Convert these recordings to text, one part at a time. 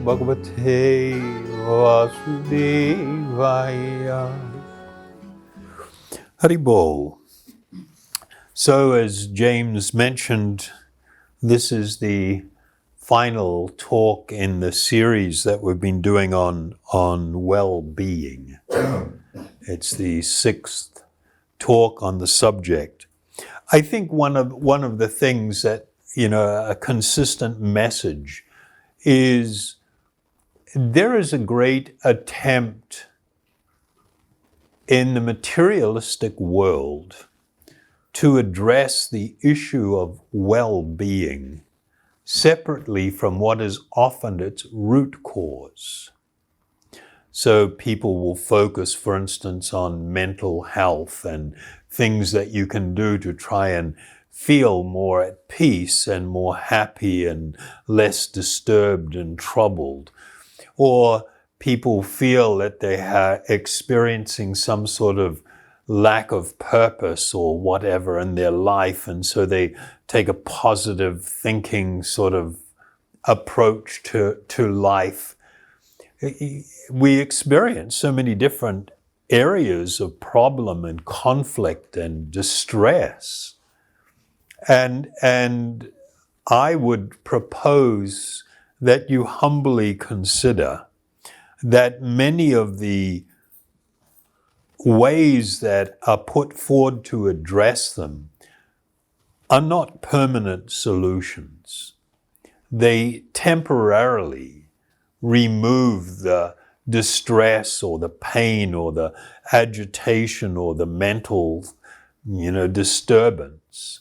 Bhagavate Vasudevaya. Haribol. So as James mentioned, this is the final talk in the series that we've been doing on well-being. It's the 6th talk on the subject. I think one of the things that, a consistent message is there is a great attempt in the materialistic world to address the issue of well-being separately from what is often its root cause. So people will focus, for instance, on mental health and things that you can do to try and feel more at peace and more happy and less disturbed and troubled. Or people feel that they are experiencing some sort of lack of purpose or whatever in their life, and so they take a positive thinking sort of approach to life. We experience so many different areas of problem and conflict and distress. And I would propose that you humbly consider that many of the ways that are put forward to address them are not permanent solutions. They temporarily remove the distress or the pain or the agitation or the mental, disturbance.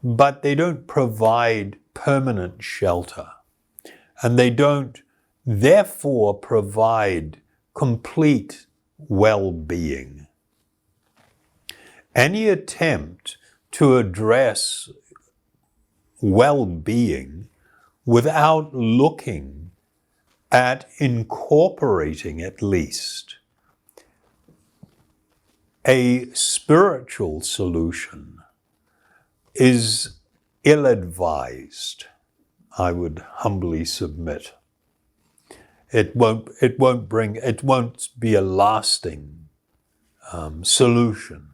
But they don't provide permanent shelter. And they don't, therefore, provide complete well-being. Any attempt to address well-being without looking at incorporating at least a spiritual solution is ill-advised, I would humbly submit. It won't be a lasting solution.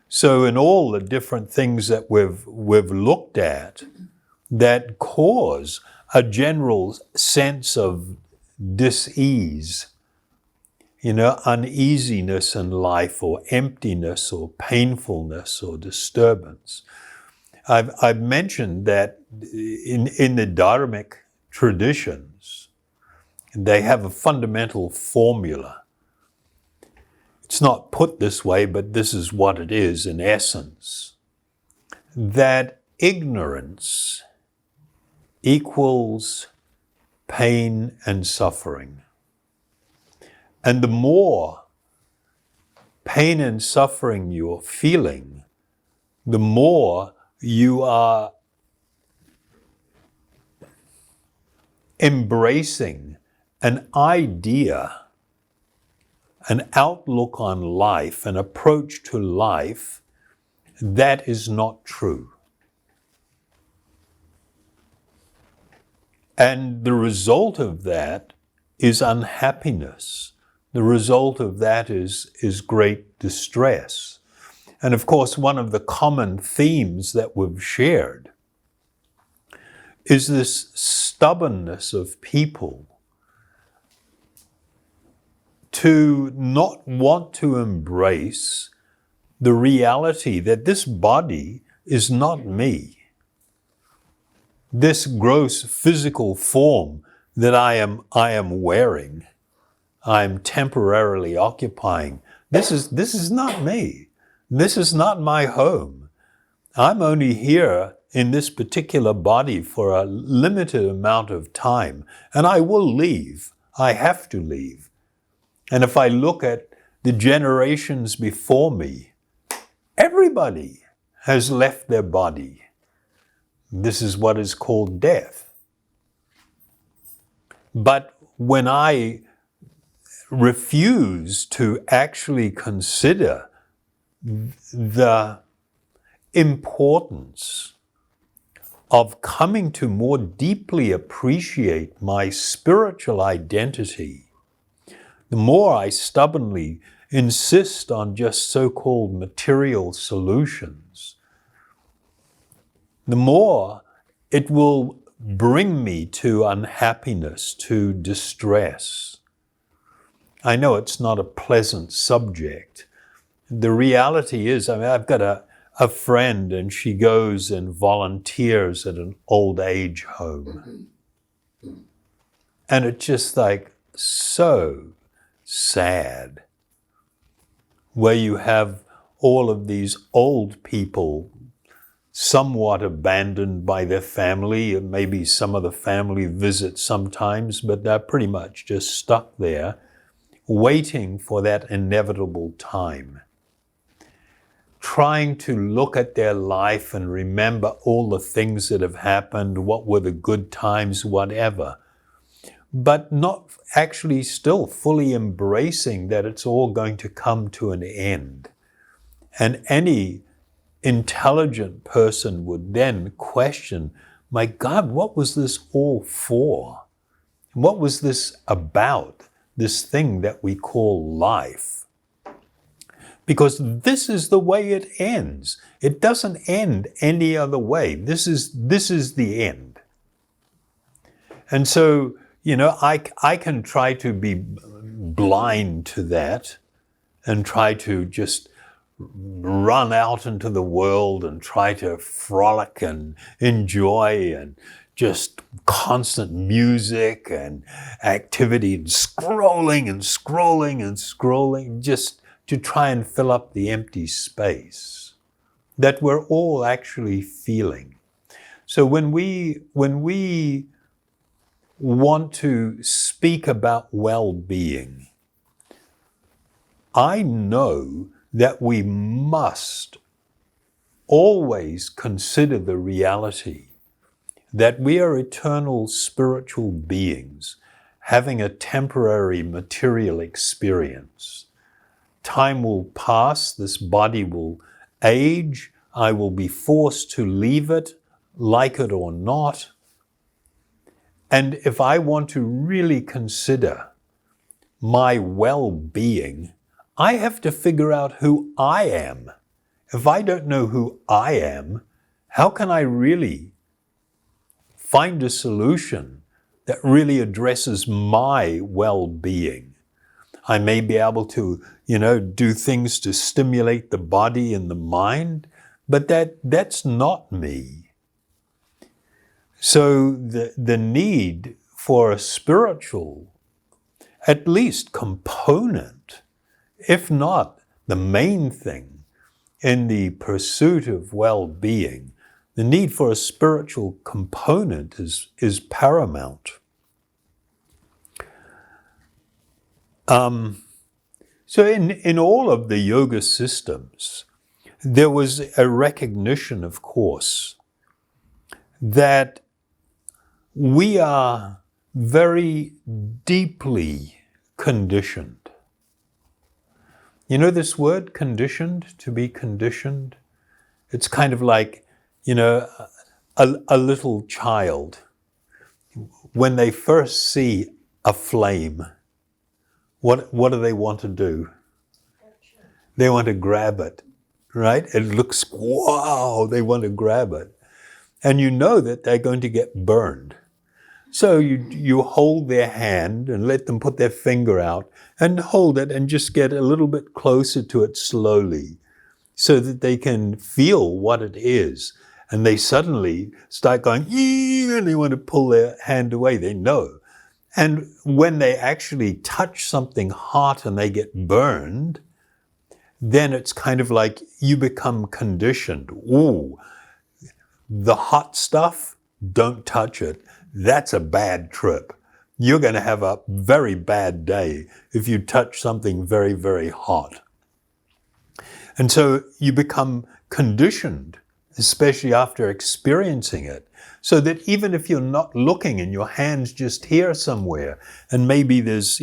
So in all the different things that we've looked at that cause a general sense of dis-ease, uneasiness in life or emptiness or painfulness or disturbance. I've mentioned that in the Dharmic traditions, they have a fundamental formula. It's not put this way, but this is what it is in essence. That ignorance equals pain and suffering. And the more pain and suffering you're feeling, the more you are embracing an idea, an outlook on life, an approach to life that is not true. And the result of that is unhappiness. The result of that is great distress. And of course, one of the common themes that we've shared is this stubbornness of people to not want to embrace the reality that this body is not me. This gross physical form that I am wearing, I am temporarily occupying. This is not me. This is not my home. I'm only here in this particular body for a limited amount of time, and I will leave. I have to leave. And if I look at the generations before me, everybody has left their body. This is what is called death. But when I refuse to actually consider the importance of coming to more deeply appreciate my spiritual identity, the more I stubbornly insist on just so-called material solutions, the more it will bring me to unhappiness, to distress. I know it's not a pleasant subject. The reality is, I've got a friend, and she goes and volunteers at an old age home. And it's just like so sad, where you have all of these old people somewhat abandoned by their family, and maybe some of the family visits sometimes, but they're pretty much just stuck there, waiting for that inevitable time, trying to look at their life and remember all the things that have happened, what were the good times, whatever, but not actually still fully embracing that it's all going to come to an end. And any intelligent person would then question, my God, what was this all for? What was this about, this thing that we call life? Because this is the way it ends. It doesn't end any other way. This is the end. And so, I can try to be blind to that and try to just run out into the world and try to frolic and enjoy and just constant music and activity and scrolling and scrolling and scrolling, just to try and fill up the empty space that we're all actually feeling. So when we want to speak about well-being, I know that we must always consider the reality that we are eternal spiritual beings having a temporary material experience. Time will pass, this body will age, I will be forced to leave it, like it or not. And if I want to really consider my well-being, I have to figure out who I am. If I don't know who I am, how can I really find a solution that really addresses my well-being? I may be able to, do things to stimulate the body and the mind, but that's not me. So the need for a spiritual, at least component, if not the main thing in the pursuit of well-being, the need for a spiritual component is paramount. So in all of the yoga systems, there was a recognition, of course, that we are very deeply conditioned. You know this word, conditioned, to be conditioned? It's kind of like, a little child. When they first see a flame, what do they want to do? They want to grab it, right? It looks, wow, they want to grab it. And you know that they're going to get burned. So you hold their hand and let them put their finger out and hold it and just get a little bit closer to it slowly so that they can feel what it is. And they suddenly start going, and they want to pull their hand away. They know. And when they actually touch something hot and they get burned, then it's kind of like you become conditioned. Ooh, the hot stuff, don't touch it. That's a bad trip. You're going to have a very bad day if you touch something very, very hot. And so you become conditioned, especially after experiencing it, so that even if you're not looking and your hand's just here somewhere, and maybe there's,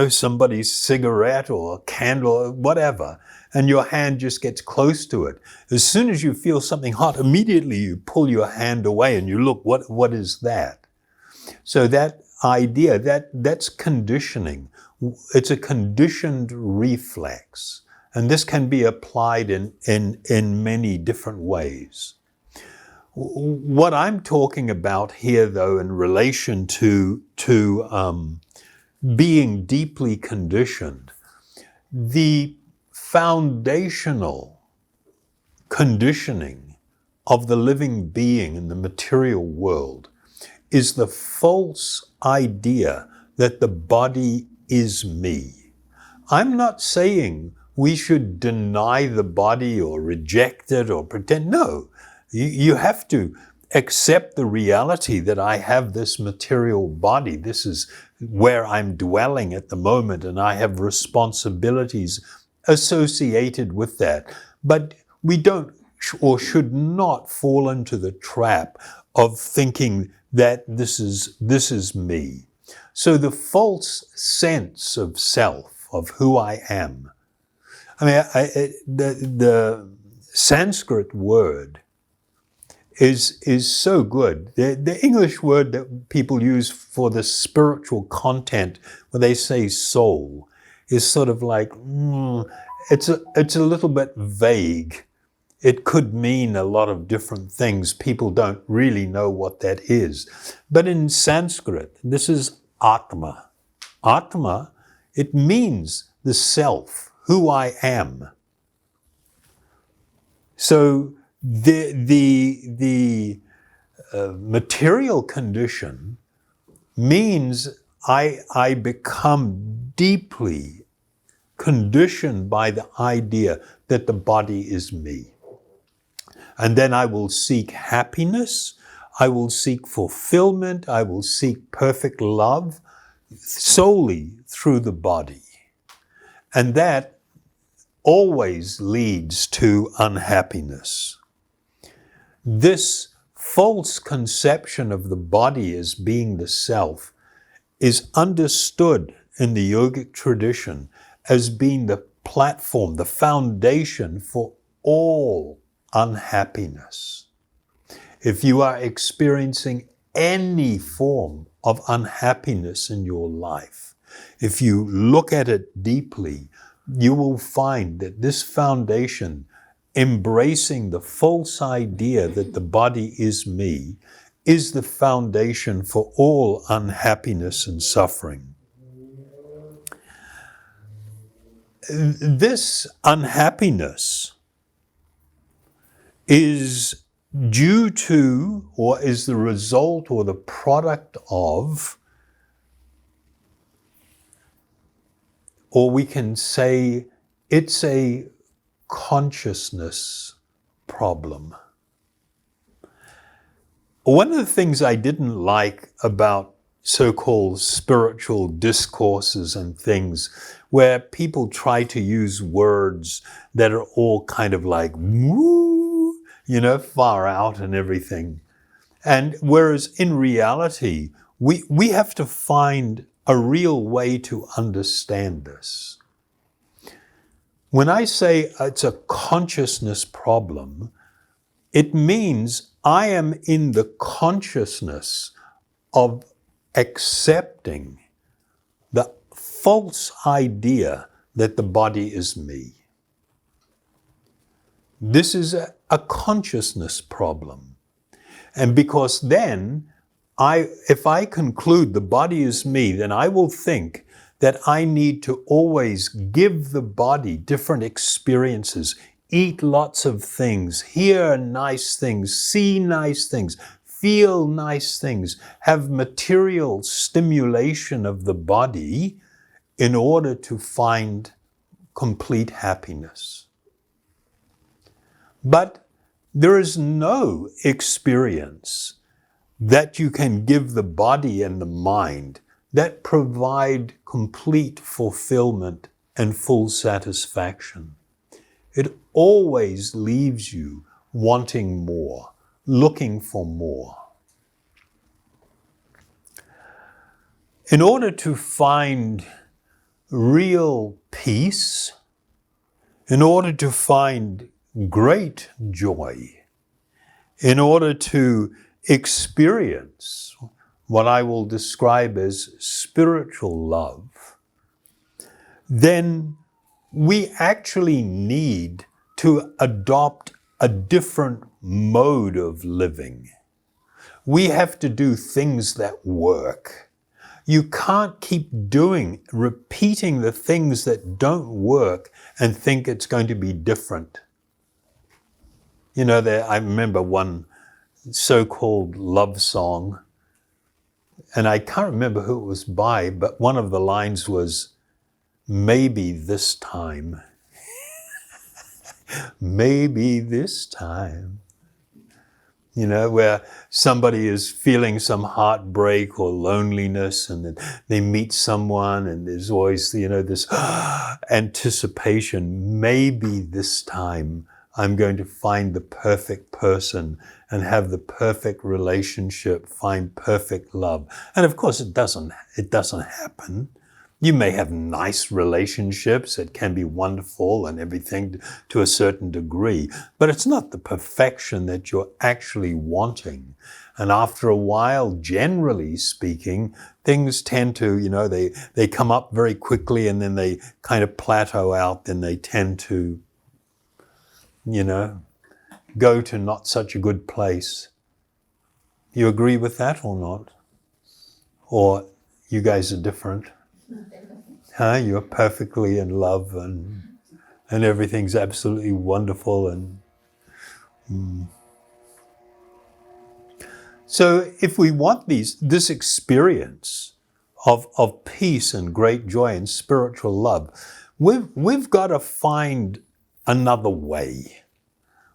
somebody's cigarette or a candle or whatever, and your hand just gets close to it. As soon as you feel something hot, immediately you pull your hand away and you look, what is that? So that idea, that's conditioning. It's a conditioned reflex. And this can be applied in many different ways. What I'm talking about here, though, in relation to being deeply conditioned, the foundational conditioning of the living being in the material world is the false idea that the body is me. I'm not saying we should deny the body or reject it or pretend. No, you have to accept the reality that I have this material body. This is where I'm dwelling at the moment, and I have responsibilities associated with that. But we don't or should not fall into the trap of thinking that this is me. So the false sense of self, of who I am. I mean, the Sanskrit word is so good. The English word that people use for the spiritual content, when they say soul, is sort of like, it's a little bit vague. It could mean a lot of different things. People don't really know what that is. But in Sanskrit, this is Atma. Atma, it means the self, who I am. So the material condition means I become deeply conditioned by the idea that the body is me. And then I will seek happiness, I will seek fulfillment, I will seek perfect love solely through the body. And that always leads to unhappiness. This false conception of the body as being the self is understood in the yogic tradition as being the platform, the foundation for all unhappiness. If you are experiencing any form of unhappiness in your life, if you look at it deeply, you will find that this foundation, embracing the false idea that the body is me, is the foundation for all unhappiness and suffering. This unhappiness is due to, or is the result or the product of, or we can say it's a consciousness problem. One of the things I didn't like about so-called spiritual discourses and things where people try to use words that are all kind of like, woo, far out and everything. And whereas in reality, we have to find a real way to understand this. When I say it's a consciousness problem, it means I am in the consciousness of accepting the false idea that the body is me. This is a consciousness problem. And because then, if I conclude the body is me, then I will think that I need to always give the body different experiences, eat lots of things, hear nice things, see nice things, feel nice things, have material stimulation of the body in order to find complete happiness. But there is no experience that you can give the body and the mind that provide complete fulfillment and full satisfaction. It always leaves you wanting more, looking for more. In order to find real peace, in order to find great joy, in order to experience what I will describe as spiritual love, then we actually need to adopt a different mode of living. We have to do things that work. You can't keep repeating the things that don't work and think it's going to be different. You know, I remember one so-called love song, and I can't remember who it was by, but one of the lines was, "Maybe this time." Maybe this time. You know, where somebody is feeling some heartbreak or loneliness, and then they meet someone, and there's always, you know, this anticipation. Maybe this time I'm going to find the perfect person and have the perfect relationship, find perfect love. And of course, it doesn't happen. You may have nice relationships that can be wonderful and everything to a certain degree, but it's not the perfection that you're actually wanting. And after a while, generally speaking, things tend to, you know, they come up very quickly and then they kind of plateau out, then they tend to, you know, go to not such a good place. You agree with that or not? Or you guys are different? You're perfectly in love and everything's absolutely wonderful. So if we want this experience of peace and great joy and spiritual love, we've got to find another way.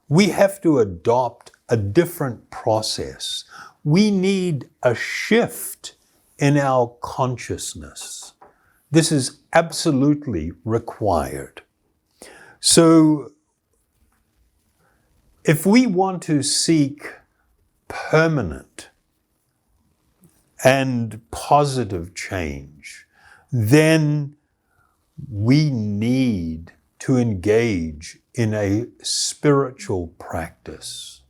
We have to adopt a different process. We need a shift in our consciousness. This is absolutely required. So if we want to seek permanent and positive change, then we need to engage in a spiritual practice.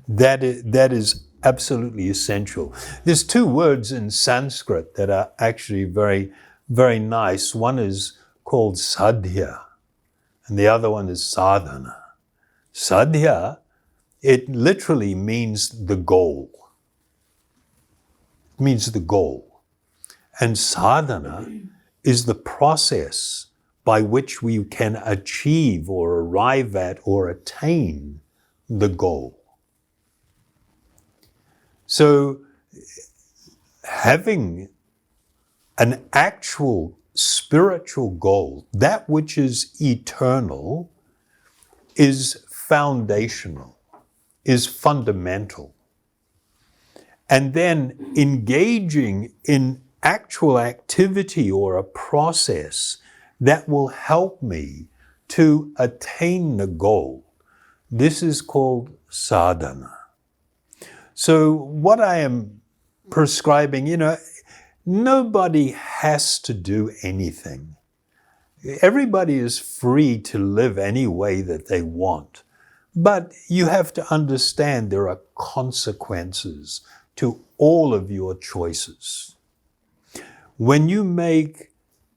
That is absolutely essential. There's two words in Sanskrit that are actually very, very nice. One is called Sadhya, and the other one is Sadhana. Sadhya, it literally means the goal. It means the goal. And sadhana is the process by which we can achieve or arrive at or attain the goal. So having an actual spiritual goal, that which is eternal, is foundational, is fundamental. And then engaging in actual activity or a process that will help me to attain the goal. This is called sadhana. So what I am prescribing, nobody has to do anything. Everybody is free to live any way that they want. But you have to understand there are consequences to all of your choices. When you make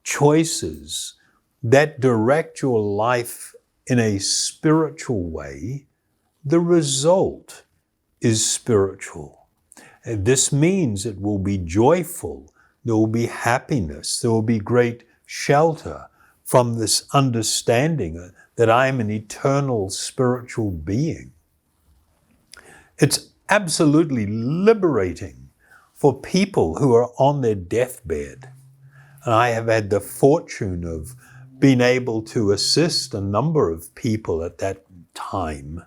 choices that direct your life in a spiritual way, the result is spiritual. This means it will be joyful, there will be happiness, there will be great shelter from this understanding that I am an eternal spiritual being. It's absolutely liberating for people who are on their deathbed. And I have had the fortune of being able to assist a number of people at that time.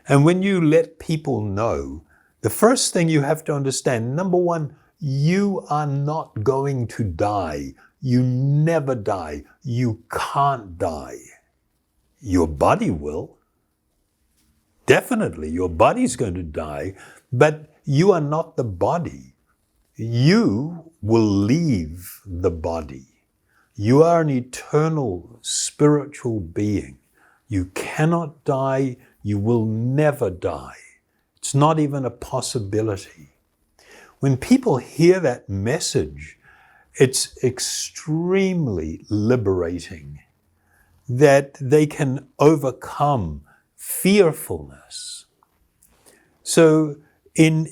And when you let people know, the first thing you have to understand, number one, you are not going to die. You never die. You can't die. Your body will. Definitely, your body's going to die, but you are not the body. You will leave the body. You are an eternal spiritual being. You cannot die. You will never die. It's not even a possibility. When people hear that message, it's extremely liberating that they can overcome fearfulness. So in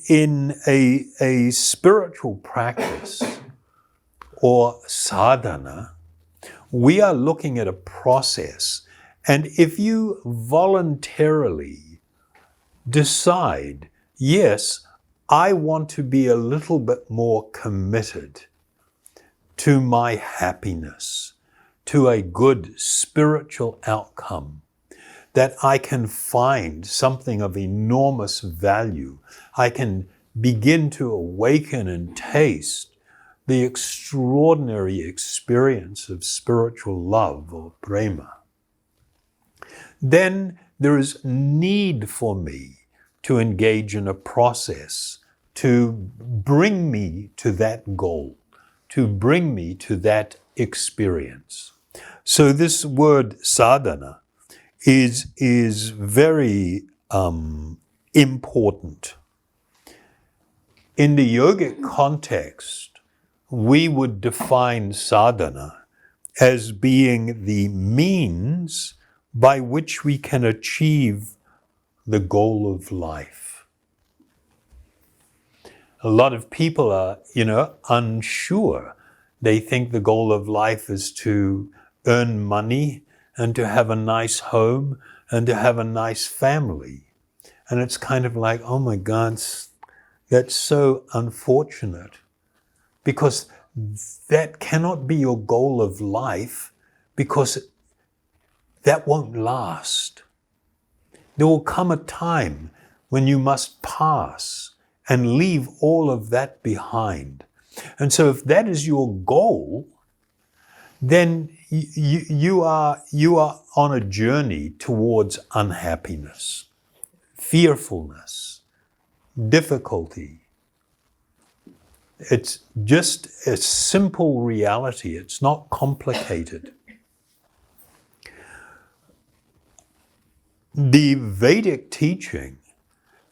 a spiritual practice or sadhana, we are looking at a process. And if you voluntarily decide, yes, I want to be a little bit more committed to my happiness, to a good spiritual outcome, that I can find something of enormous value. I can begin to awaken and taste the extraordinary experience of spiritual love or prema. Then there is need for me to engage in a process to bring me to that goal, to bring me to that experience. So this word sadhana is very important. In the yogic context, we would define sadhana as being the means by which we can achieve the goal of life. A lot of people are, unsure. They think the goal of life is to earn money and to have a nice home and to have a nice family. And it's kind of like, oh my God, that's so unfortunate, because that cannot be your goal of life, because that won't last. There will come a time when you must pass and leave all of that behind. And so if that is your goal, then you are on a journey towards unhappiness, fearfulness, difficulty. It's just a simple reality. It's not complicated. The Vedic teaching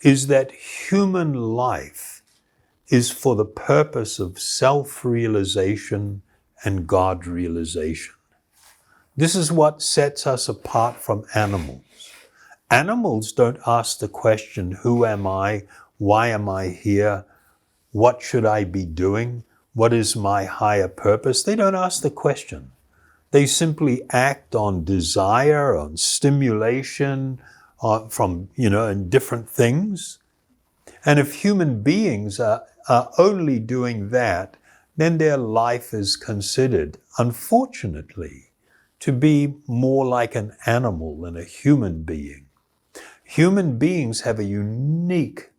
is that human life is for the purpose of self-realization and God realization. This is what sets us apart from animals. Animals don't ask the question, who am I? Why am I here? What should I be doing? What is my higher purpose? They don't ask the question. They simply act on desire, on stimulation, in different things. And if human beings are only doing that, then their life is considered, unfortunately, to be more like an animal than a human being. Human beings have a unique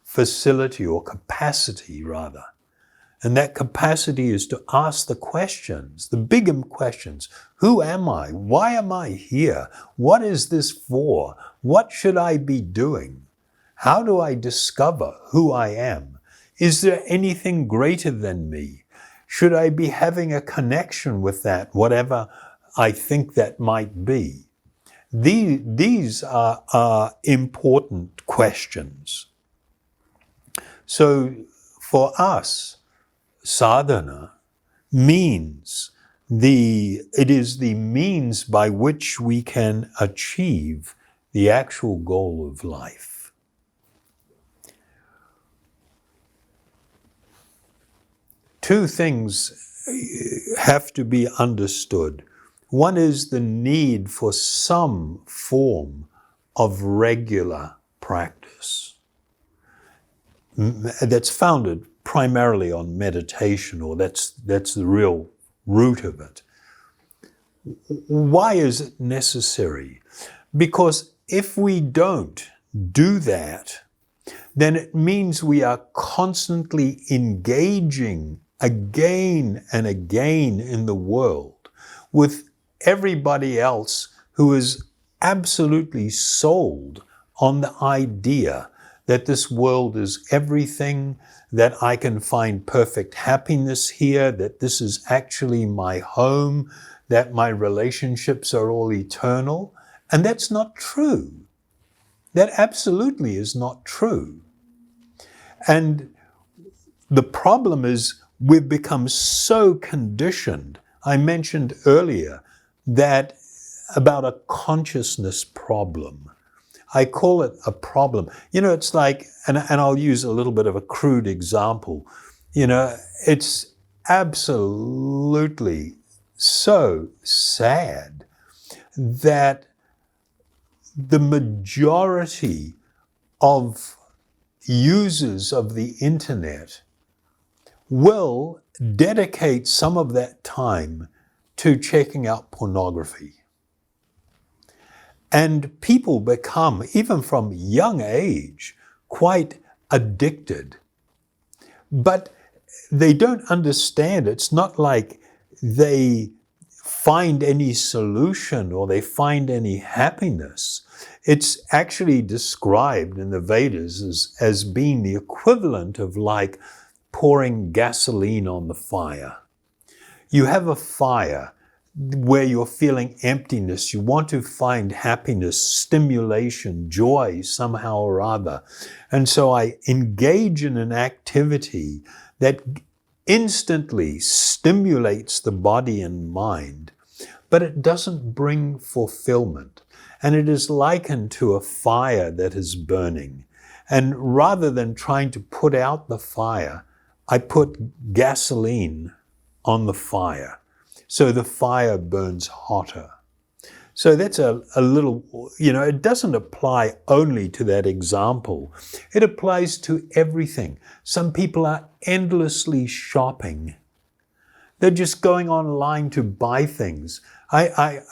facility or capacity, rather. And that capacity is to ask the questions, the big questions. Who am I? Why am I here? What is this for? What should I be doing? How do I discover who I am? Is there anything greater than me? Should I be having a connection with that, whatever I think that might be? These are important questions. So for us, sadhana means it is the means by which we can achieve the actual goal of life. Two things have to be understood. One is the need for some form of regular practice that's founded primarily on meditation, or that's the real root of it. Why is it necessary? Because if we don't do that, then it means we are constantly engaging again and again in the world with everybody else who is absolutely sold on the idea that this world is everything, that I can find perfect happiness here, that this is actually my home, that my relationships are all eternal. And that's not true. That absolutely is not true. And the problem is we've become so conditioned. I mentioned earlier that about a consciousness problem. I call it a problem. You know, it's like, and I'll use a little bit of a crude example. You know, it's absolutely so sad that the majority of users of the internet will dedicate some of that time to checking out pornography. And people become, even from young age, quite addicted. But they don't understand. It's not like they find any solution or they find any happiness. It's actually described in the Vedas as being the equivalent of like pouring gasoline on the fire. You have a fire where you're feeling emptiness, you want to find happiness, stimulation, joy somehow or other. And so I engage in an activity that instantly stimulates the body and mind, but it doesn't bring fulfillment. And it is likened to a fire that is burning. And rather than trying to put out the fire, I put gasoline on the fire. So the fire burns hotter. So that's a little, you know, it doesn't apply only to that example. It applies to everything. Some people are endlessly shopping. They're just going online to buy things. I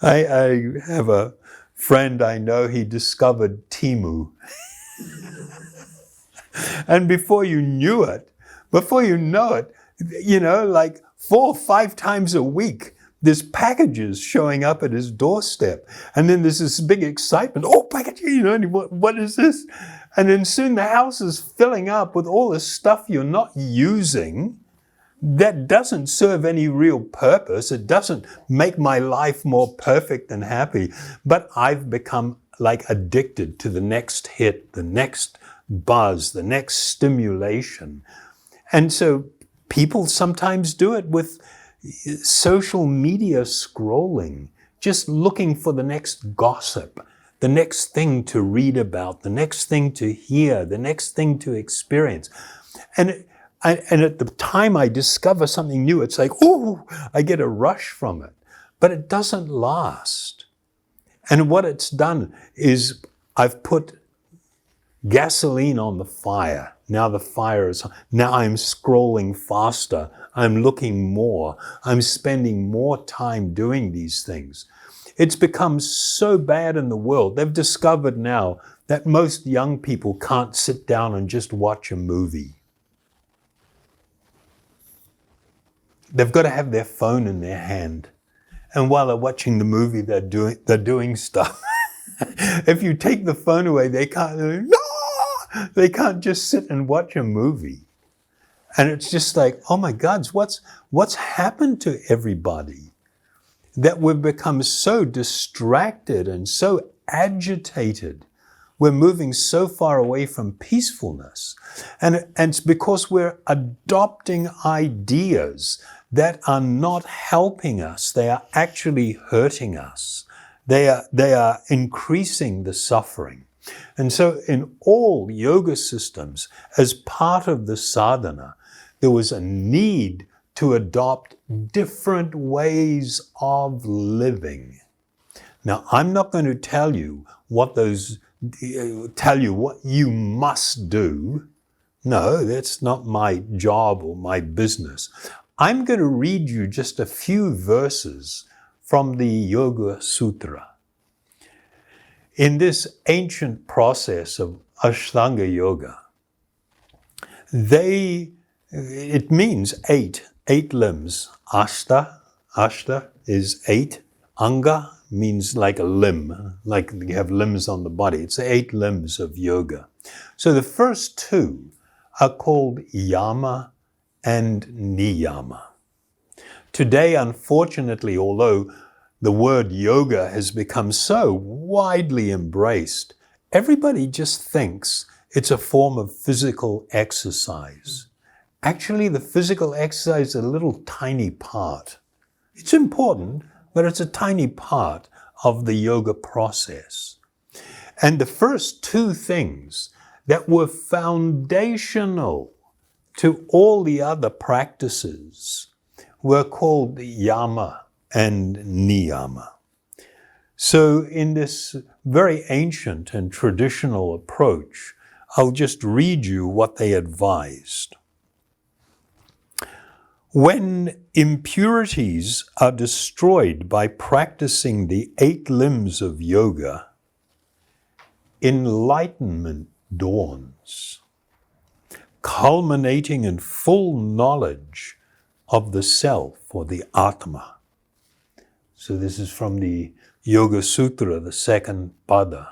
have a friend I know, he discovered Temu. And before you know it, you know, like 4 or 5 times a week, there's packages showing up at his doorstep. And then there's this big excitement. Oh, package, you know, what is this? And then soon the house is filling up with all this stuff you're not using that doesn't serve any real purpose. It doesn't make my life more perfect and happy. But I've become like addicted to the next hit, the next buzz, the next stimulation. And so people sometimes do it with social media scrolling, just looking for the next gossip, the next thing to read about, the next thing to hear, the next thing to experience. And at the time I discover something new, it's like, oh, I get a rush from it. But it doesn't last. And what it's done is I've put gasoline on the fire. Now the fire is, now I'm scrolling faster. I'm looking more. I'm spending more time doing these things. It's become so bad in the world. They've discovered now that most young people can't sit down and just watch a movie. They've got to have their phone in their hand. And while they're watching the movie, they're doing stuff. If you take the phone away, they can't just sit and watch a movie. And it's just like, oh my God, what's happened to everybody? That we've become so distracted and so agitated. We're moving so far away from peacefulness. And it's because we're adopting ideas that are not helping us. They are actually hurting us. They are increasing the suffering. And so in all yoga systems, as part of the sadhana, there was a need to adopt different ways of living. Now, I'm not going to tell you what you must do. No, that's not my job or my business. I'm going to read you just a few verses from the Yoga Sutra. In this ancient process of Ashtanga Yoga, it means 8 limbs. Ashta is 8. Anga means like a limb, like you have limbs on the body. It's the 8 limbs of yoga. So the first 2 are called Yama and Niyama. Today, unfortunately, although the word yoga has become so widely embraced, everybody just thinks it's a form of physical exercise. Actually, the physical exercise is a little tiny part. It's important, but it's a tiny part of the yoga process. And the first 2 things that were foundational to all the other practices were called Yama and Niyama. So in this very ancient and traditional approach, I'll just read you what they advised. When impurities are destroyed by practicing the 8 limbs of yoga, enlightenment dawns, culminating in full knowledge of the self or the Atma. So this is from the Yoga Sutra, the 2nd pada,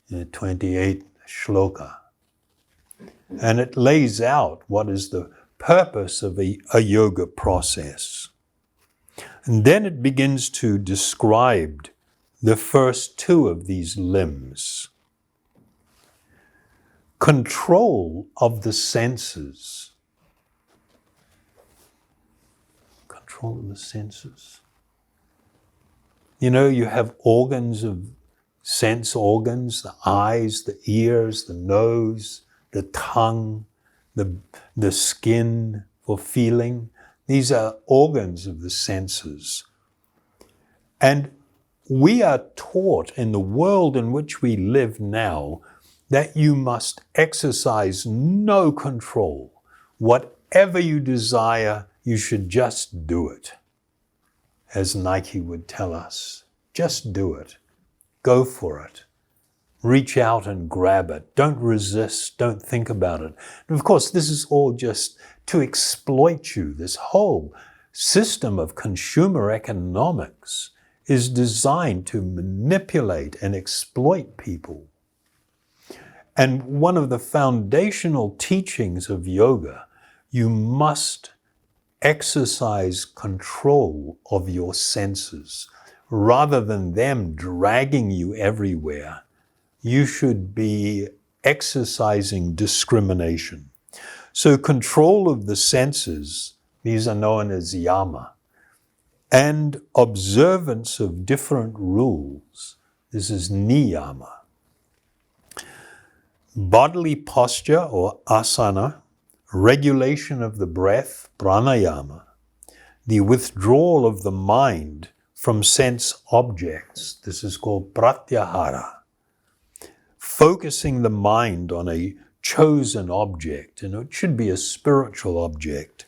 the 28th shloka. And it lays out what is the purpose of a yoga process. And then it begins to describe the first 2 of these limbs. Control of the senses. Control of the senses. You know, you have organs of sense organs, the eyes, the ears, the nose, the tongue, the skin for feeling. These are organs of the senses. And we are taught in the world in which we live now that you must exercise no control. Whatever you desire, you should just do it. As Nike would tell us, just do it. Go for it. Reach out and grab it. Don't resist. Don't think about it. And of course, this is all just to exploit you. This whole system of consumer economics is designed to manipulate and exploit people. And one of the foundational teachings of yoga, you must exercise control of your senses. Rather than them dragging you everywhere, you should be exercising discrimination. So control of the senses, these are known as Yama, and observance of different rules, this is Niyama. Bodily posture or asana, regulation of the breath, pranayama, the withdrawal of the mind from sense objects, this is called pratyahara. Focusing the mind on a chosen object, and it should be a spiritual object,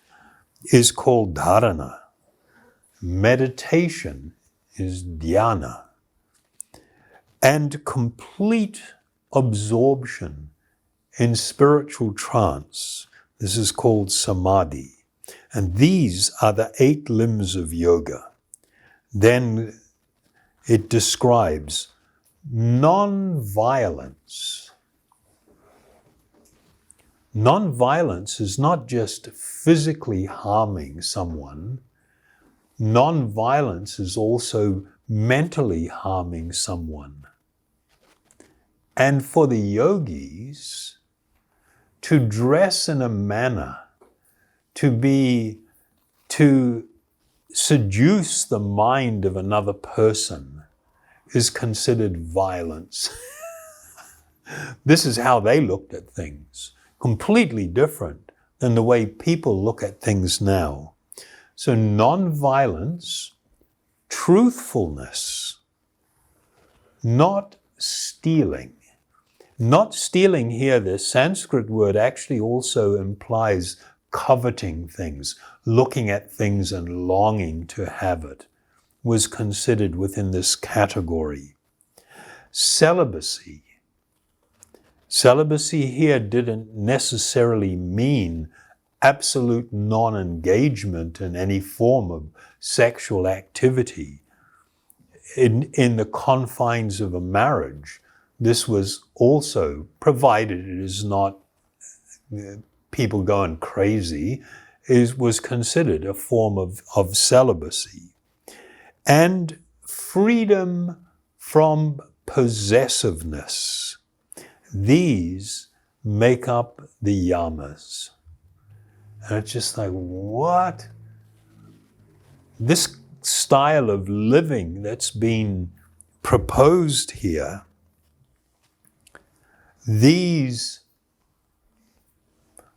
is called dharana. Meditation is dhyana. And complete absorption in spiritual trance, this is called samadhi. And these are the 8 limbs of yoga. Then it describes non-violence. Non-violence is not just physically harming someone. Non-violence is also mentally harming someone. And for the yogis, to dress in a manner, to seduce the mind of another person is considered violence. This is how they looked at things. Completely different than the way people look at things now. So non-violence, truthfulness, not stealing. Not stealing here, the Sanskrit word actually also implies coveting things, looking at things and longing to have it, was considered within this category. Celibacy. Celibacy here didn't necessarily mean absolute non-engagement in any form of sexual activity. in the confines of a marriage, this was also, provided it is not people going crazy, was considered a form of celibacy. And freedom from possessiveness. These make up the yamas. And it's just like, what? This style of living that's been proposed here, these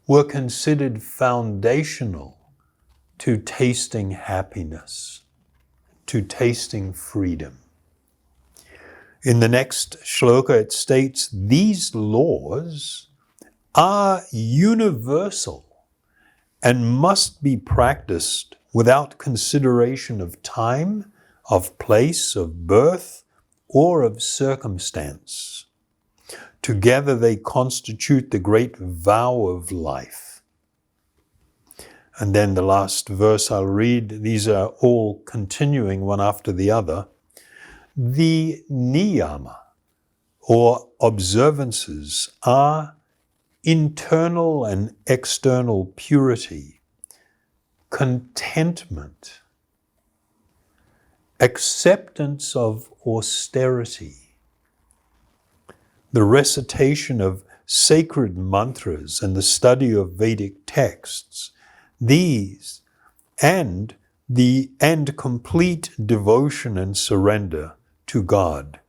were considered foundational to tasting happiness, to tasting freedom. In the next shloka it states, these laws are universal and must be practiced without consideration of time, of place, of birth, or of circumstance. Together they constitute the great vow of life. And then the last verse I'll read, these are all continuing one after the other. The Niyama, or observances, are internal and external purity, contentment, acceptance of austerity, the recitation of sacred mantras and the study of Vedic texts, these and complete devotion and surrender to God.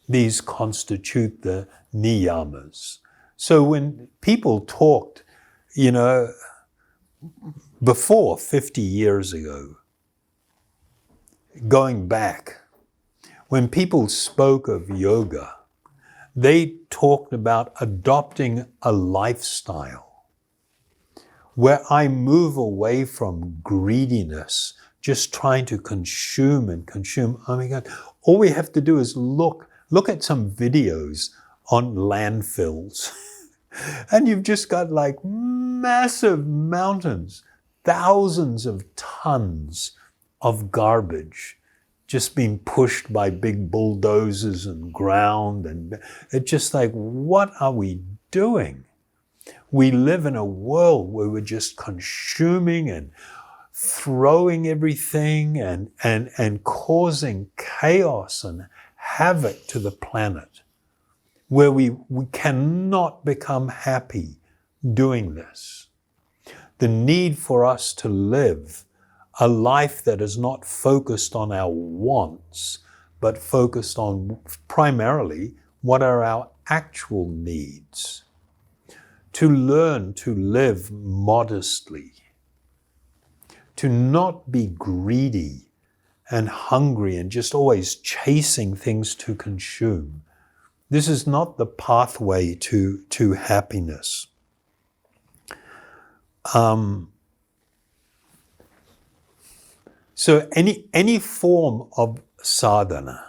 These constitute the niyamas. So when people talked, before 50 years ago, going back, when people spoke of yoga, they talked about adopting a lifestyle where I move away from greediness, just trying to consume and consume. Oh my God, all we have to do is look at some videos on landfills. And you've just got like massive mountains, thousands of tons of garbage just being pushed by big bulldozers and ground. And it's just like, what are we doing? We live in a world where we're just consuming and throwing everything and causing chaos and havoc to the planet, where we cannot become happy doing this. The need for us to live a life that is not focused on our wants, but focused on primarily what are our actual needs. To learn to live modestly, to not be greedy and hungry and just always chasing things to consume. This is not the pathway to happiness. So any form of sadhana,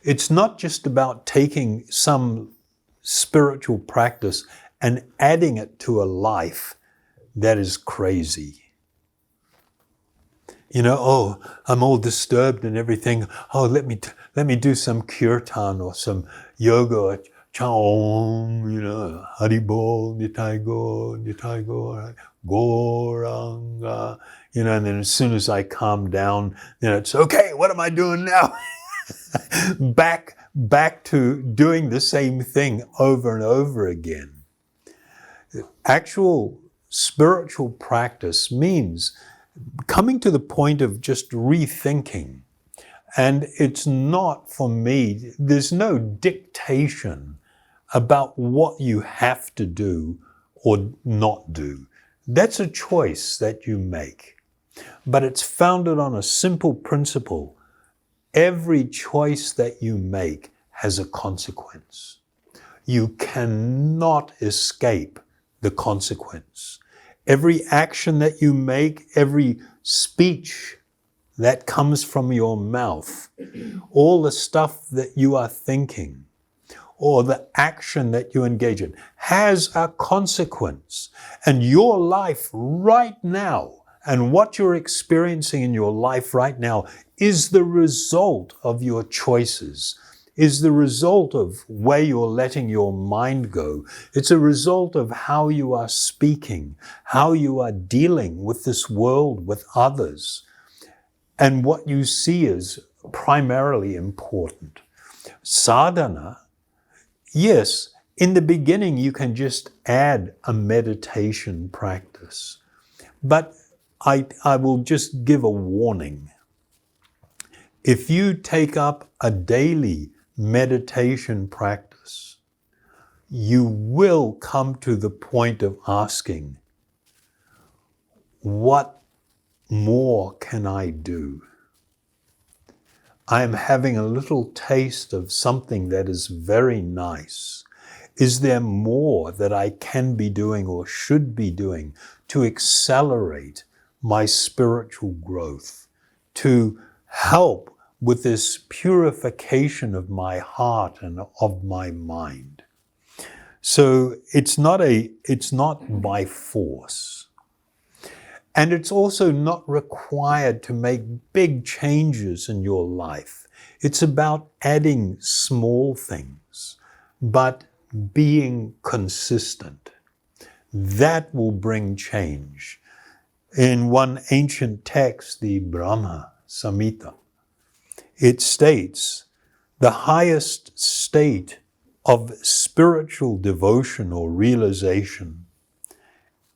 it's not just about taking some spiritual practice and adding it to a life that is crazy. I'm all disturbed and everything. Oh, let me do some kirtan or some yoga or Chaom, Haribol, Nitaigo, Goranga, and then as soon as I calm down, it's okay, what am I doing now? back to doing the same thing over and over again. Actual spiritual practice means coming to the point of just rethinking. And it's not, for me, there's no dictation about what you have to do or not do. That's a choice that you make. But it's founded on a simple principle. Every choice that you make has a consequence. You cannot escape the consequence. Every action that you make, every speech that comes from your mouth, all the stuff that you are thinking, or the action that you engage in, has a consequence. And your life right now, And what you're experiencing in your life right now is the result of your choices, is the result of where you're letting your mind go. It's a result of how you are speaking, how you are dealing with this world, with others, and what you see is primarily important. Sadhana, yes, in the beginning you can just add a meditation practice, but I will just give a warning. If you take up a daily meditation practice, you will come to the point of asking, what more can I do? I am having a little taste of something that is very nice. Is there more that I can be doing or should be doing to accelerate my spiritual growth, to help with this purification of my heart and of my mind? So it's not by force. And it's also not required to make big changes in your life. It's about adding small things, but being consistent. That will bring change. In one ancient text, the Brahma Samhita, it states, the highest state of spiritual devotion or realization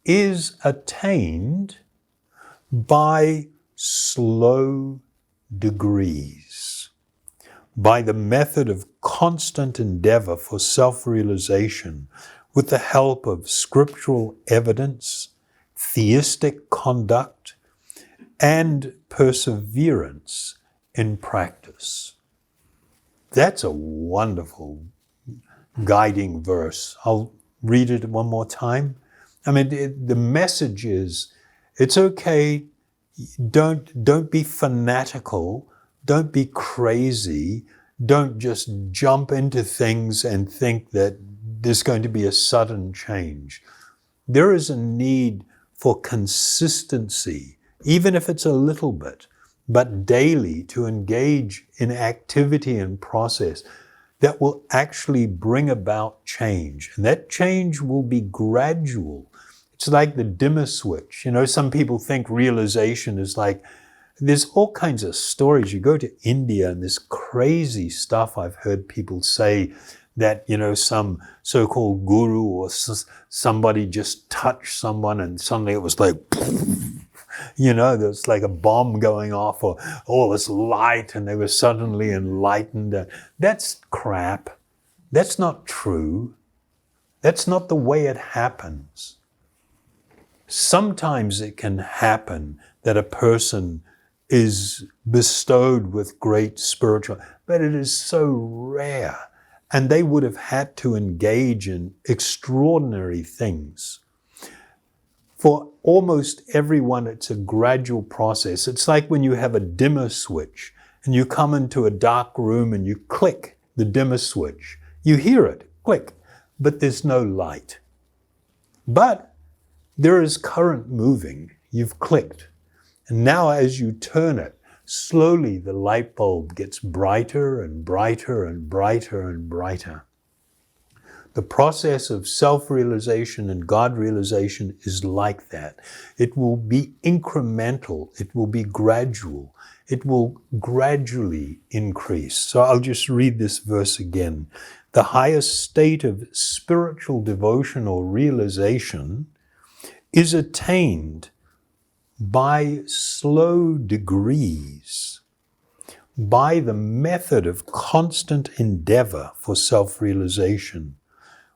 is attained by slow degrees, by the method of constant endeavor for self-realization with the help of scriptural evidence, theistic conduct, and perseverance in practice. That's a wonderful guiding verse. I'll read it one more time. I mean, the message is, it's okay, don't be fanatical, don't be crazy, don't just jump into things and think that there's going to be a sudden change. There is a need for consistency, even if it's a little bit, but daily, to engage in activity and process that will actually bring about change. And that change will be gradual. It's like the dimmer switch. You know, some people think realization is like, there's all kinds of stories. You go to India and this crazy stuff I've heard people say that, you know, some so-called guru or somebody just touched someone and suddenly it was like, you know, there's like a bomb going off or all this light and they were suddenly enlightened. That's crap. That's not true. That's not the way it happens. Sometimes it can happen that a person is bestowed with great spiritual, but it is so rare. And they would have had to engage in extraordinary things. For almost everyone, it's a gradual process. It's like when you have a dimmer switch and you come into a dark room and you click the dimmer switch. You hear it, click, but there's no light. But there is current moving. You've clicked. And now as you turn it, slowly the light bulb gets brighter and brighter and brighter and brighter. The process of self-realization and God realization is like that. It will be incremental. It will be gradual. It will gradually increase. So I'll just read this verse again. The highest state of spiritual devotion or realization is attained by slow degrees, by the method of constant endeavor for self-realization,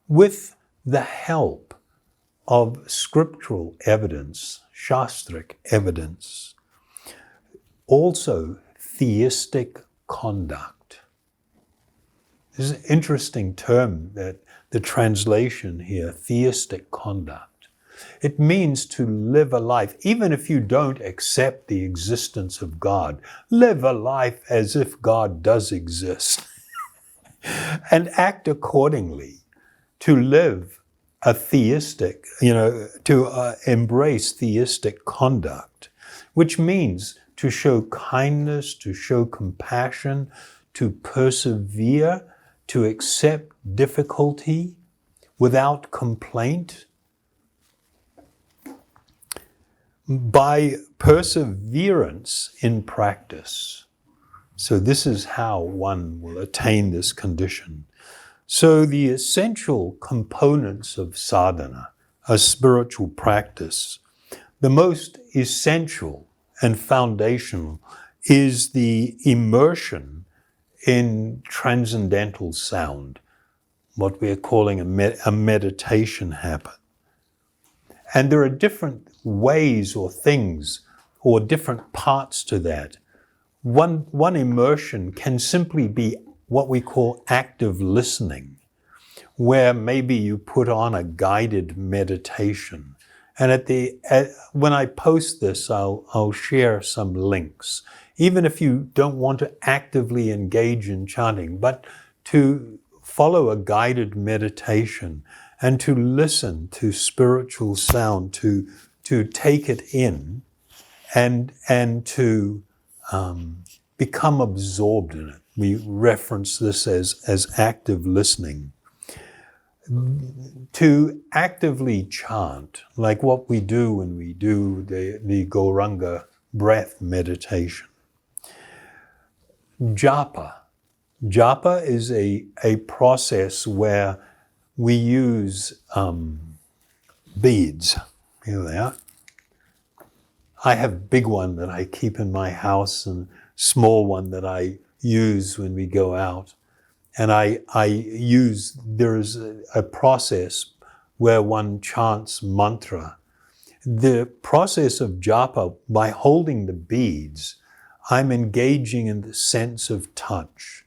with the help of scriptural evidence, shastric evidence, also theistic conduct. This is an interesting term, that the translation here, theistic conduct. It means to live a life, even if you don't accept the existence of God, live a life as if God does exist and act accordingly. To live a theistic, to embrace theistic conduct, which means to show kindness, to show compassion, to persevere, to accept difficulty without complaint. By perseverance in practice. So this is how one will attain this condition. So the essential components of sadhana, a spiritual practice, the most essential and foundational is the immersion in transcendental sound, what we're calling a meditation habit. And there are different ways or things or different parts to that. One immersion can simply be what we call active listening, where maybe you put on a guided meditation. And when I post this, I'll share some links. Even if you don't want to actively engage in chanting, but to follow a guided meditation and to listen to spiritual sound, to take it in and to become absorbed in it. We reference this as active listening. To actively chant, like what we do when we do the Gauranga breath meditation. Japa. Japa is a process where we use beads. Here they are. I have a big one that I keep in my house and small one that I use when we go out. And there is a process where one chants mantra. The process of japa, by holding the beads, I'm engaging in the sense of touch.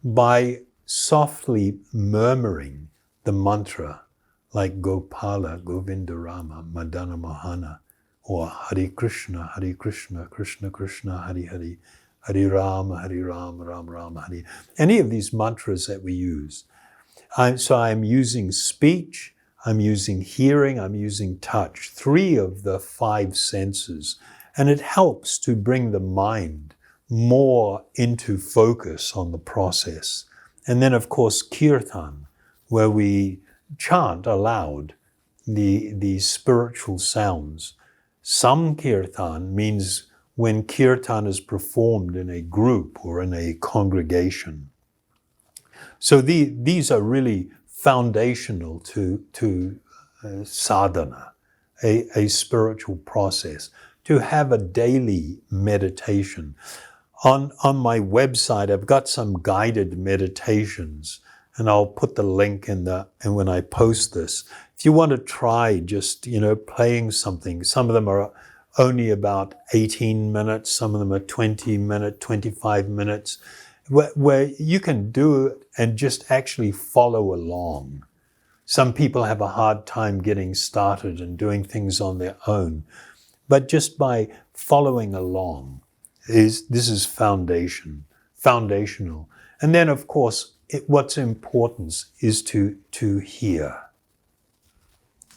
By softly murmuring the mantra, like Gopala, Govinda Rama, Madana Mohana, or Hare Krishna, Krishna Krishna, Hare Hare, Hare Rama, Ram Rama, Hare. Any of these mantras that we use. So I'm using speech, I'm using hearing, I'm using touch, 3 of the 5 senses. And it helps to bring the mind more into focus on the process. And then, of course, kirtan, where we chant aloud the spiritual sounds. Samkirtan means when kirtan is performed in a group or in a congregation. So these are really foundational to sadhana, a spiritual process, to have a daily meditation. On my website, I've got some guided meditations, and I'll put the link and when I post this. If you want to try just, playing something, some of them are only about 18 minutes, some of them are 20 minutes, 25 minutes, where you can do it and just actually follow along. Some people have a hard time getting started and doing things on their own, but just by following along, this is foundational. And then, of course, what's important is to hear.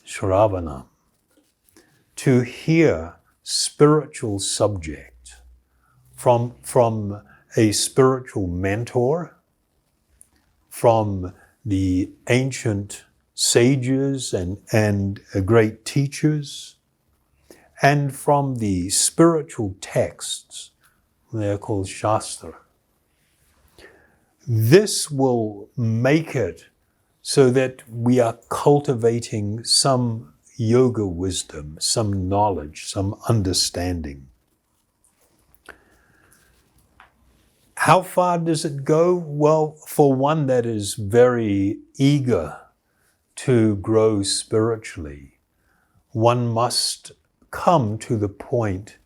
Shravanam. To hear spiritual subject from a spiritual mentor, from the ancient sages and great teachers, and from the spiritual texts. They're called Shastra. This will make it so that we are cultivating some yoga wisdom, some knowledge, some understanding. How far does it go? Well, for one that is very eager to grow spiritually, one must come to the point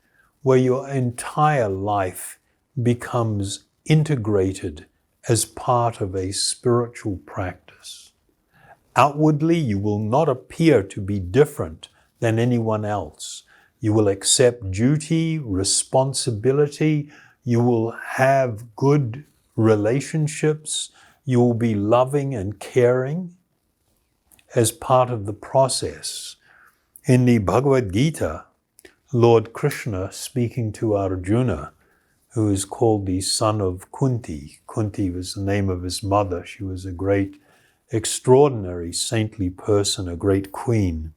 where your entire life becomes integrated as part of a spiritual practice. Outwardly, you will not appear to be different than anyone else. You will accept duty, responsibility. You will have good relationships. You will be loving and caring. as part of the process. In the Bhagavad Gita, Lord Krishna, speaking to Arjuna, who is called the son of Kunti. Kunti was the name of his mother. She was a great, extraordinary, saintly person, a great queen.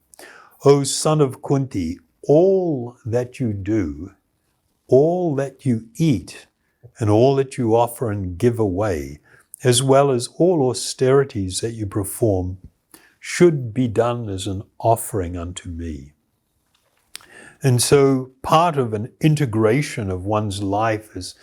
O son of Kunti, all that you do, all that you eat, and all that you offer and give away, as well as all austerities that you perform, should be done as an offering unto me. And so part of an integration of one's life as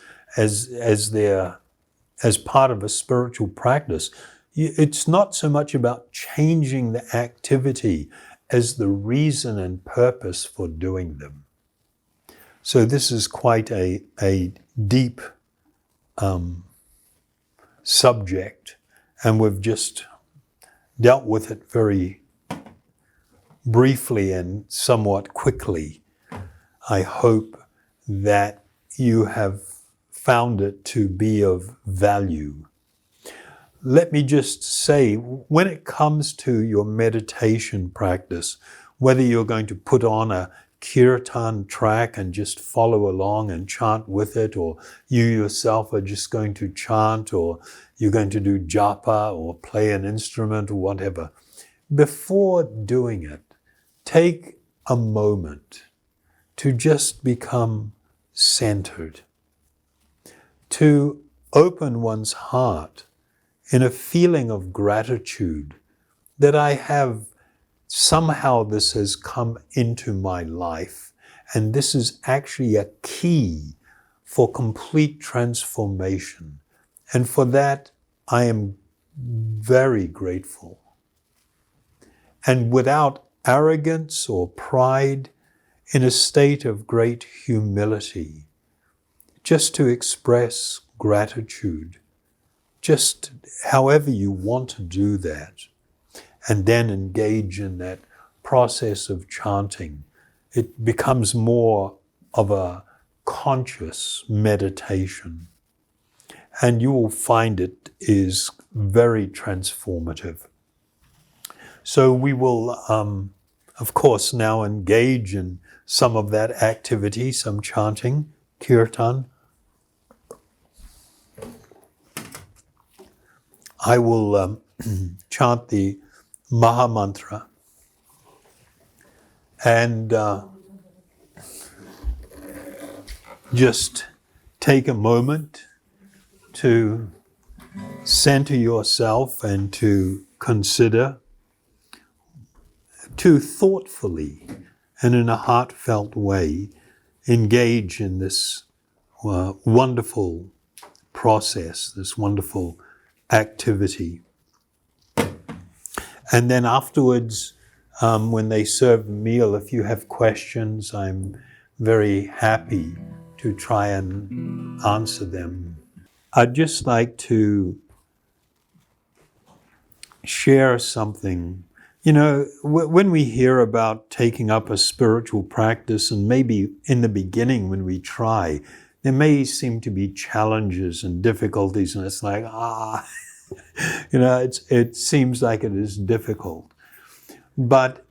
part of a spiritual practice, it's not so much about changing the activity as the reason and purpose for doing them. So this is quite a deep subject, and we've just dealt with it very briefly and somewhat quickly. I hope that you have found it to be of value. Let me just say, when it comes to your meditation practice, whether you're going to put on a kirtan track and just follow along and chant with it, or you yourself are just going to chant, or you're going to do japa or play an instrument or whatever, before doing it, take a moment to just become centered, to open one's heart in a feeling of gratitude that I have somehow this has come into my life, and this is actually a key for complete transformation. And for that, I am very grateful. And without arrogance or pride, in a state of great humility, just to express gratitude, just however you want to do that, and then engage in that process of chanting. It becomes more of a conscious meditation, and you will find it is very transformative. So we will, of course, now engage in some of that activity, some chanting, kirtan. I will chant the Maha Mantra, and just take a moment to center yourself and to consider, to thoughtfully and in a heartfelt way engage in this wonderful process, this wonderful activity. And then afterwards, when they serve the meal, if you have questions, I'm very happy to try and answer them. I'd just like to share something. You know, when we hear about taking up a spiritual practice, and maybe in the beginning when we try, there may seem to be challenges and difficulties, and it's like, you know, it seems like it is difficult. But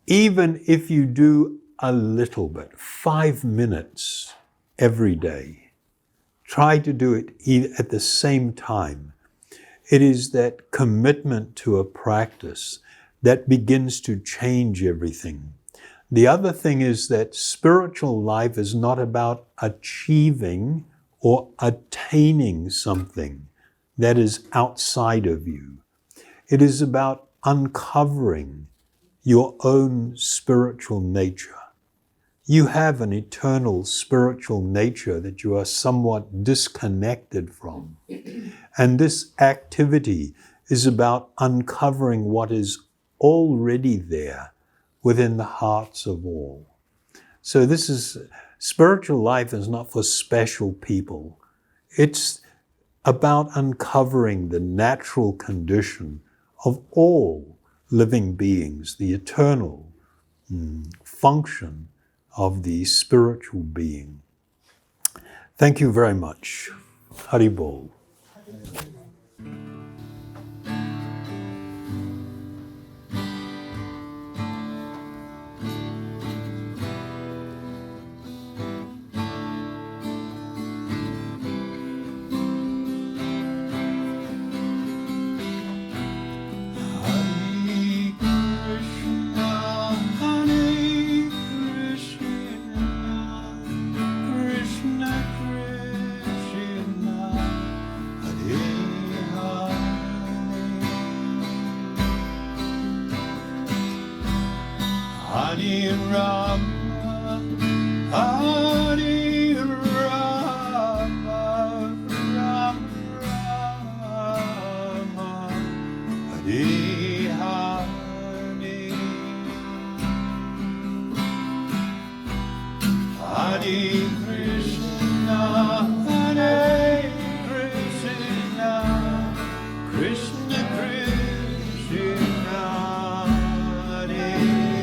even if you do a little bit, 5 minutes every day, try to do it at the same time. It is that commitment to a practice that begins to change everything. The other thing is that spiritual life is not about achieving or attaining something that is outside of you. It is about uncovering your own spiritual nature. You have an eternal spiritual nature that you are somewhat disconnected from. And this activity is about uncovering what is already there within the hearts of all. So spiritual life is not for special people. It's about uncovering the natural condition of all living beings, the eternal function of the spiritual being. Thank you very much. Hari Bol. Hare Rama, Hare Rama, Rama Rama, Hare Hare, Hare Krishna, Hare Krishna, Krishna Krishna, Hare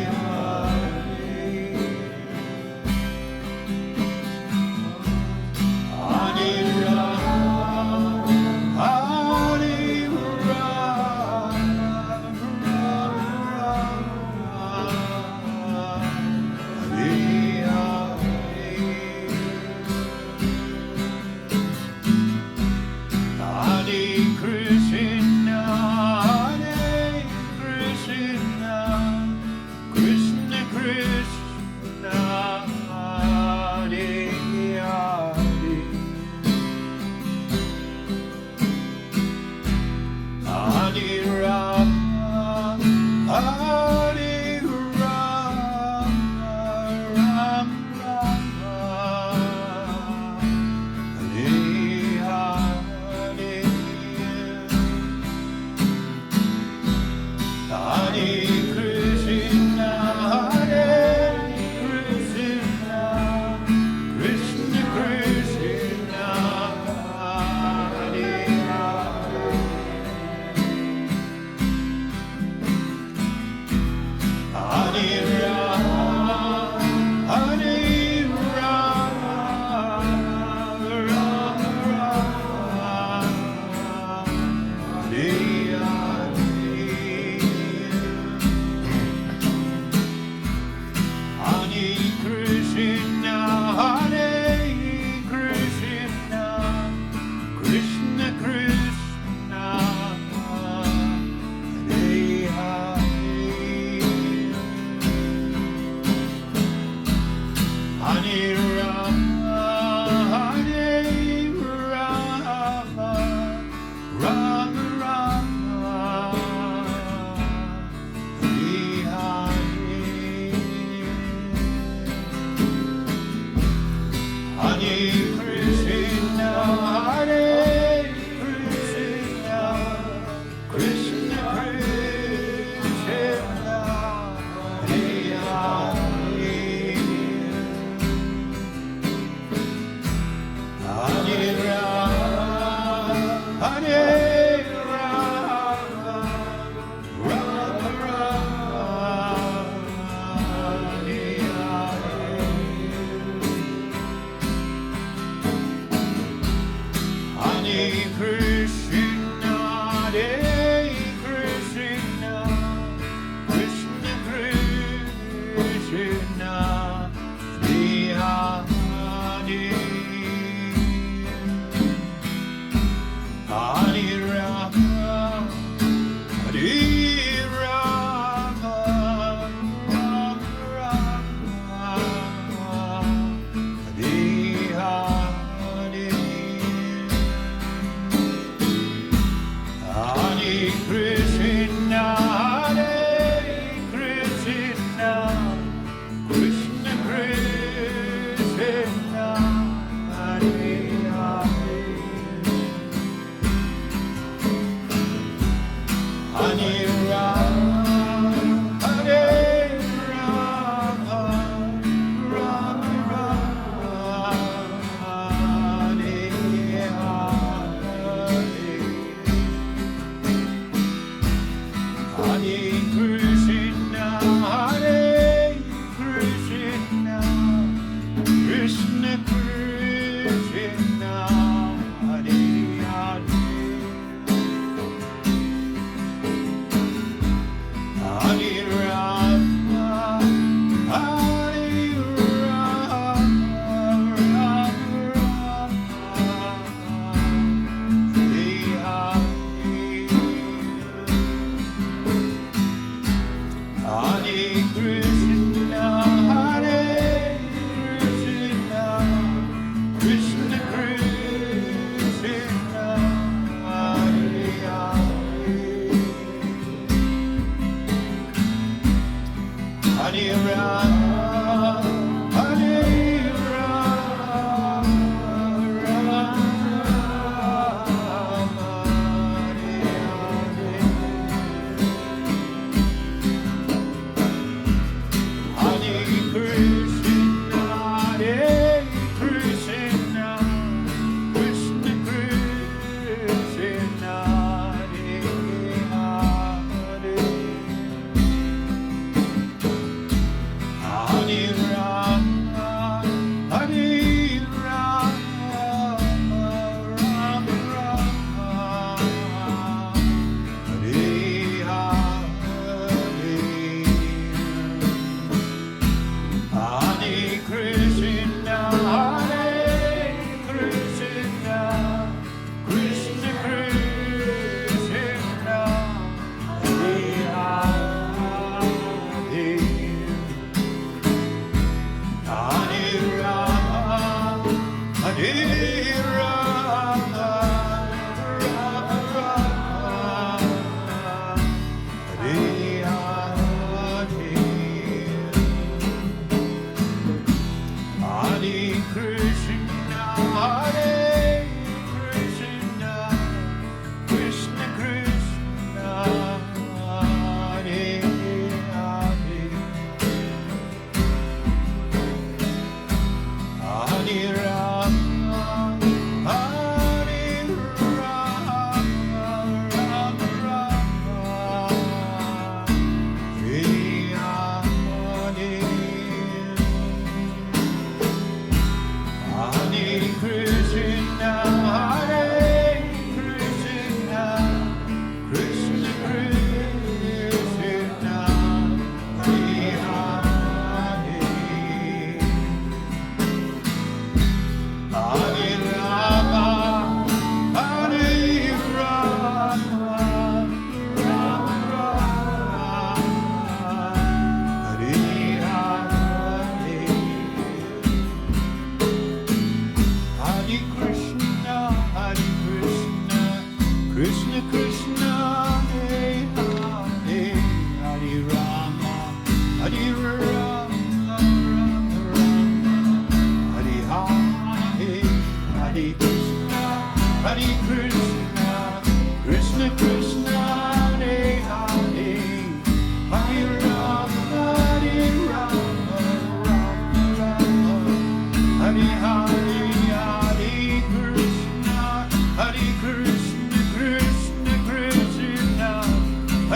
Hare, Hare Rama, Hare Rama, Hare Hare Krishna, Hare Krishna, Krishna Krishna, Hare Hare, Hare Rama, Hare Rama, Rama Rama, Hare Hare, Hare Krishna, Hare Krishna, Krishna Krishna, Hare Hare, Hare Rama, Hare Rama, Rama Rama, Hare Hare, Hare Krishna, Hare Krishna, Krishna Krishna, Hare Hare, Hare Rama, Hare Rama, Rama Rama, Hare Hare, Hare Krishna, Hare Krishna, Krishna Krishna, Hare Hare, Hare Rama, Hare Rama, Rama Rama, Hare Hare Krishna, Hare Krishna, Krishna Krishna, Hare Hare, Hare Rama, Hare Rama, Rama Rama, Hare Hare, Hare Krishna, Hare Krishna, Krishna Krishna, Hare Hare, Hare Rama, Hare Rama, Rama Rama, Hare Hare, Hare Krishna, Hare Krishna, Krishna Krishna, Hare Hare, Hare Rama, Hare Rama, Rama Rama, Hare Hare, Hare Krishna, Hare Krishna, Krishna Krishna.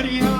Hari